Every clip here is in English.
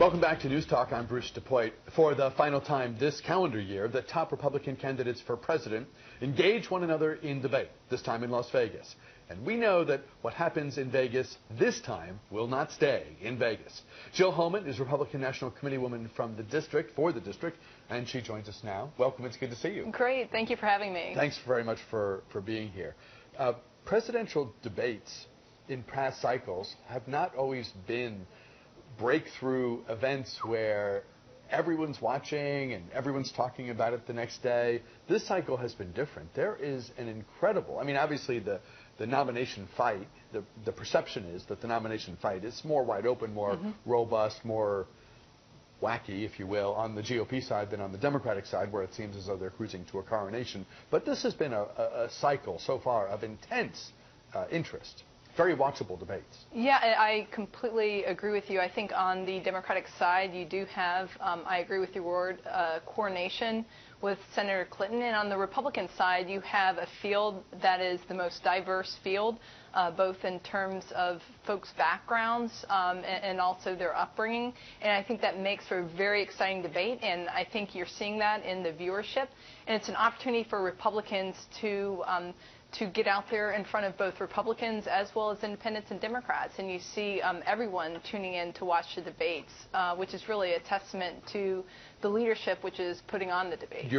Welcome back to News Talk. I'm Bruce DuPoit. For the final time this calendar year, the top Republican candidates for president engage one another in debate, this time in Las Vegas. And we know that what happens in Vegas this time will not stay in Vegas. Jill Holman is Republican National Committee woman from the district, and she joins us now. Welcome. It's good to see you. Great. Thank you for having me. Thanks very much for being here. Presidential debates in past cycles have not always been breakthrough events where everyone's watching and everyone's talking about it the next day. This cycle has been different. There is an incredible, obviously the nomination fight, the perception is that the nomination fight is more wide open, more robust, more wacky, if you will, on the GOP side than on the Democratic side, where it seems as though they're cruising to a coronation. But this has been a cycle so far of intense interest. Very watchable debates. Yeah, I completely agree with you. I think on the Democratic side, you do have, I agree with your word, coronation with Senator Clinton. And on the Republican side, you have a field that is the most diverse field, both in terms of folks' backgrounds and also their upbringing. And I think that makes for a very exciting debate. And I think you're seeing that in the viewership. And it's an opportunity for Republicans to get out there in front of both Republicans as well as independents and Democrats. And you see everyone tuning in to watch the debates, which is really a testament to the leadership which is putting on the debate.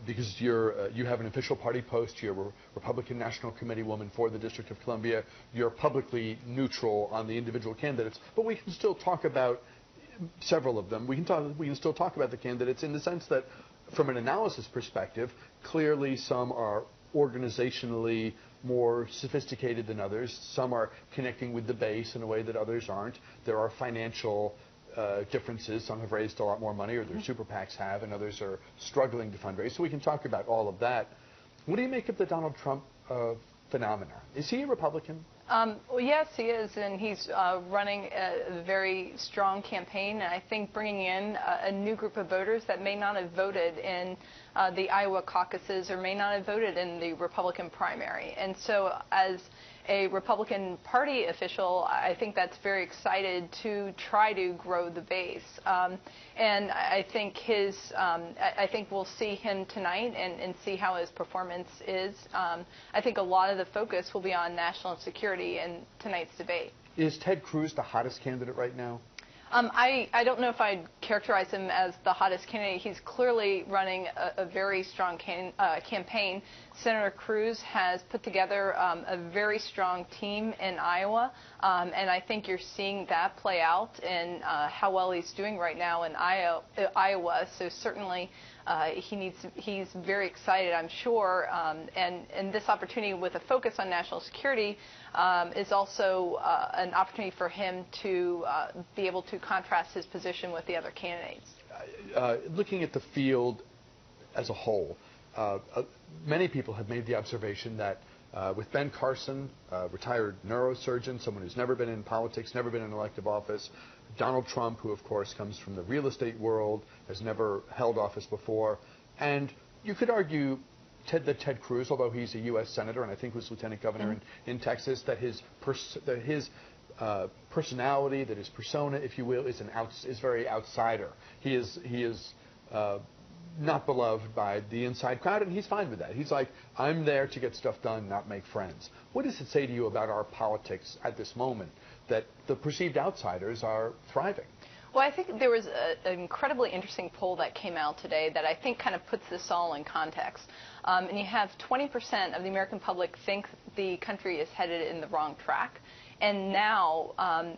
Because you have an official party post, you're a Republican National Committee woman for the District of Columbia, you're publicly neutral on the individual candidates, but we can still talk about several of them. We can still talk about the candidates in the sense that from an analysis perspective, clearly some are organizationally more sophisticated than others. Some are connecting with the base in a way that others aren't. There are financial differences. Some have raised a lot more money, or their super PACs have, and others are struggling to fundraise. So we can talk about all of that. What do you make of the Donald Trump phenomenon? Is he a Republican? Well, yes, he is, and he's running a very strong campaign, and I think bringing in a new group of voters that may not have voted in the Iowa caucuses or may not have voted in the Republican primary. And so as a Republican Party official, I think that's very excited to try to grow the base. And I think I think we'll see him tonight and see how his performance is. I think a lot of the focus will be on national security in tonight's debate. Is Ted Cruz the hottest candidate right now? I don't know if I'd characterize him as the hottest candidate. He's clearly running a very strong campaign. Senator Cruz has put together a very strong team in Iowa, and I think you're seeing that play out in how well he's doing right now in Iowa. So certainly he's very excited, I'm sure, and this opportunity with a focus on national security is also an opportunity for him to be able to contrast his position with the other candidates. Looking at the field as a whole, many people have made the observation that with Ben Carson, retired neurosurgeon, someone who's never been in politics, never been in elective office, Donald Trump, who of course comes from the real estate world, has never held office before, and you could argue that Ted Cruz, although he's a U.S. senator and I think was lieutenant governor in Texas, that his personality, that his persona, if you will, is very outsider. He is not beloved by the inside crowd, and he's fine with that. He's like, I'm there to get stuff done, not make friends. What does it say to you about our politics at this moment that the perceived outsiders are thriving? Well, I think there was an incredibly interesting poll that came out today that I think kind of puts this all in context. And you have 20% of the American public think the country is headed in the wrong track. And now,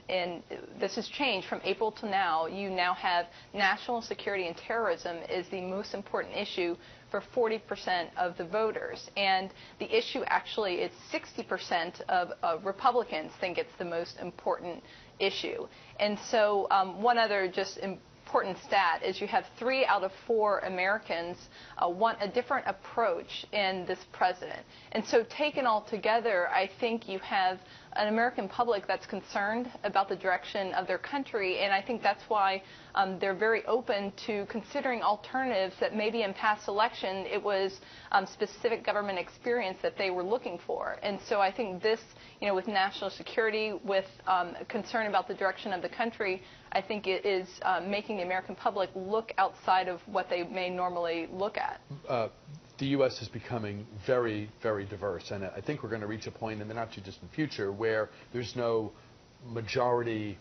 and this has changed from April to now, you now have national security and terrorism is the most important issue for 40% of the voters. And the issue actually, it's 60% of Republicans think it's the most important issue. And so one other just important stat is you have 3 out of 4 Americans want a different approach in this president. And so taken all together, I think you have an American public that's concerned about the direction of their country, and I think that's why they're very open to considering alternatives that maybe in past election it was specific government experience that they were looking for. And so I think this, with national security, with concern about the direction of the country, I think it is making the American public look outside of what they may normally look at. The U.S. is becoming very, very diverse, and I think we're going to reach a point in the not-too-distant future where there's no majority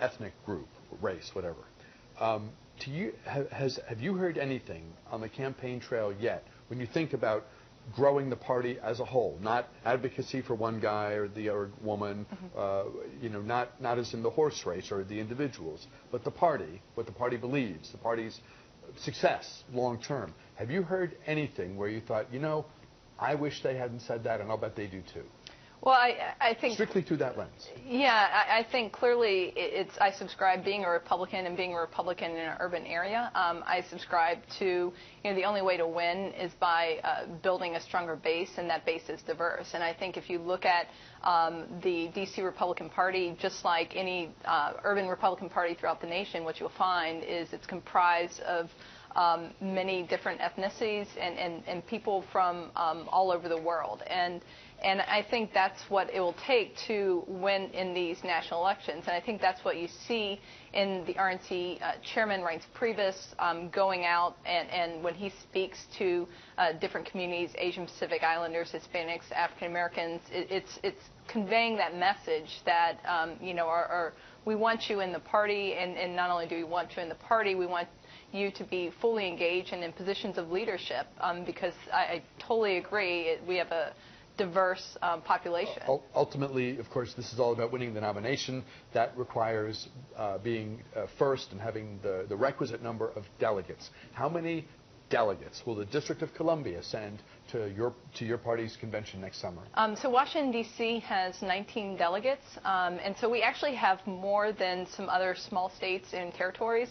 ethnic group, race, whatever. Have you heard anything on the campaign trail yet when you think about growing the party as a whole, not advocacy for one guy or the other woman, not as in the horse race or the individuals, but the party, what the party believes, the party's success long term. Have you heard anything where you thought, I wish they hadn't said that, and I'll bet they do too? Well, I think strictly through that lens. Yeah, I think clearly I subscribe being a Republican and being a Republican in an urban area. I subscribe to the only way to win is by building a stronger base, and that base is diverse. And I think if you look at the D.C. Republican Party, just like any urban Republican Party throughout the nation, what you'll find is it's comprised of many different ethnicities and people from all over the world. And I think that's what it will take to win in these national elections. And I think that's what you see in the RNC Chairman Reince Priebus going out and when he speaks to different communities, Asian Pacific Islanders, Hispanics, African Americans, it's conveying that message that, we want you in the party, and not only do we want you in the party, we want you to be fully engaged and in positions of leadership, because I totally agree, we have a diverse population. Ultimately, of course, this is all about winning the nomination. That requires being first and having the requisite number of delegates. How many delegates will the District of Columbia send to your party's convention next summer? So Washington, D.C. has 19 delegates, and so we actually have more than some other small states and territories.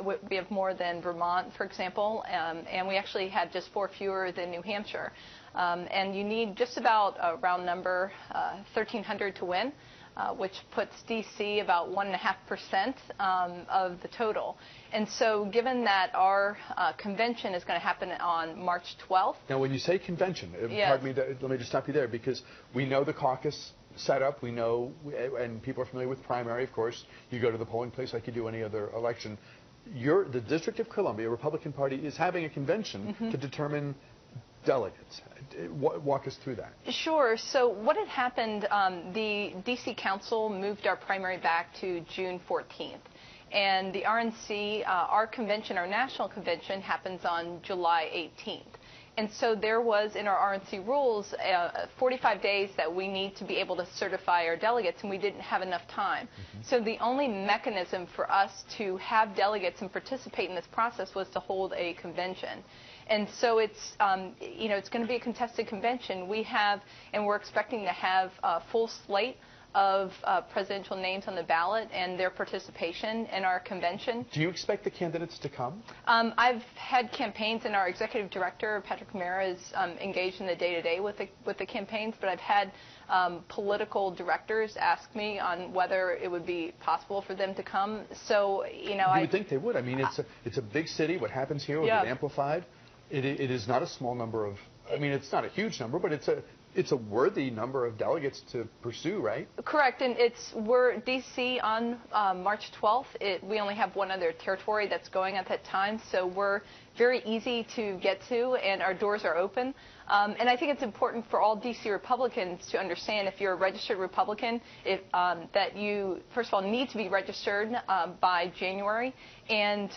We have more than Vermont, for example, and we actually had just 4 fewer than New Hampshire. And you need just about a round number, 1,300 to win, which puts D.C. about 1.5% of the total. And so given that our convention is going to happen on March 12th. Now, when you say convention, yes. Pardon me, let me just stop you there, because we know the caucus setup, we know, and people are familiar with primary, of course. You go to the polling place like you do any other election. The District of Columbia Republican Party is having a convention to determine delegates. Walk us through that. Sure. So what had happened, the D.C. Council moved our primary back to June 14th. And the RNC, our convention, our national convention, happens on July 18th. And so there was, in our RNC rules, 45 days that we need to be able to certify our delegates, and we didn't have enough time. So the only mechanism for us to have delegates and participate in this process was to hold a convention. And so it's, it's going to be a contested convention. We have, and we're expecting to have a full slate of presidential names on the ballot and their participation in our convention. Do you expect the candidates to come? I've had campaigns, and our executive director, Patrick Mara, is engaged in the day-to-day with the campaigns, but I've had political directors ask me on whether it would be possible for them to come. So, You would think they would. I mean, it's a big city. What happens here will get amplified. It is not a small number of, it's not a huge number, but it's a worthy number of delegates to pursue, right? Correct, and we're D.C. on March 12th. We only have one other territory that's going at that time, so we're very easy to get to, and our doors are open. And I think it's important for all D.C. Republicans to understand, if you're a registered Republican, that you, first of all, need to be registered by January. And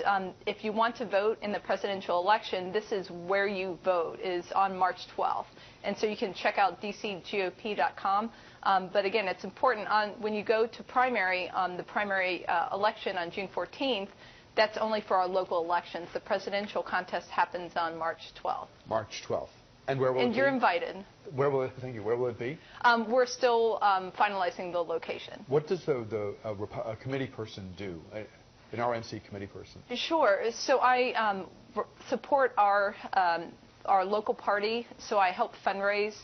if you want to vote in the presidential election, this is where you vote, is on March 12th. And so you can check out dcgop.com. But again, it's important when you go to primary, the primary election on June 14th, that's only for our local elections. The presidential contest happens on March 12th. March 12th. And where will it be? And you're invited. Where will it? Thank you. Where will it be? We're still finalizing the location. What does a committee person do? An RNC committee person? Sure. So I support our our local party, so I help fundraise,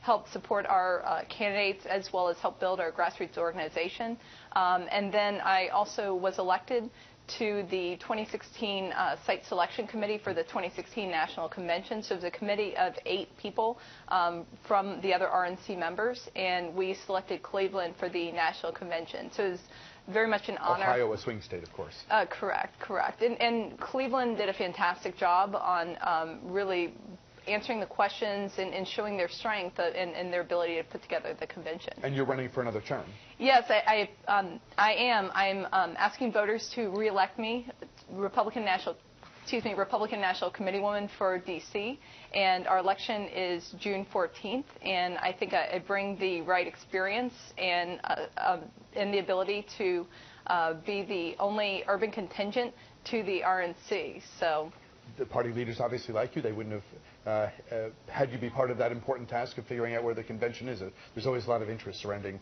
help support our candidates, as well as help build our grassroots organization. And then I also was elected to the 2016 site selection committee for the 2016 National Convention. So it was a committee of 8 people from the other RNC members, and we selected Cleveland for the National Convention. So it was very much an honor. Ohio, a swing state, of course. Correct. And Cleveland did a fantastic job on really answering the questions and showing their strength and their ability to put together the convention. And you're running for another term. Yes, I am. I'm asking voters to reelect me, Republican National Committeewoman for D.C., and our election is June 14th, and I think I bring the right experience and the ability to be the only urban contingent to the RNC. So the party leaders obviously like you. They wouldn't have had you be part of that important task of figuring out where the convention is. There's always a lot of interest surrounding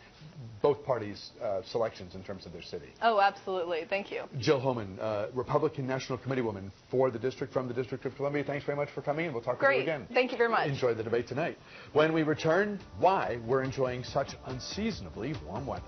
both parties' selections in terms of their city. Oh, absolutely. Thank you. Jill Homan, Republican National Committeewoman for the district from the District of Columbia. Thanks very much for coming, and we'll talk with you again. Thank you very much. Enjoy the debate tonight. When we return, why we're enjoying such unseasonably warm weather.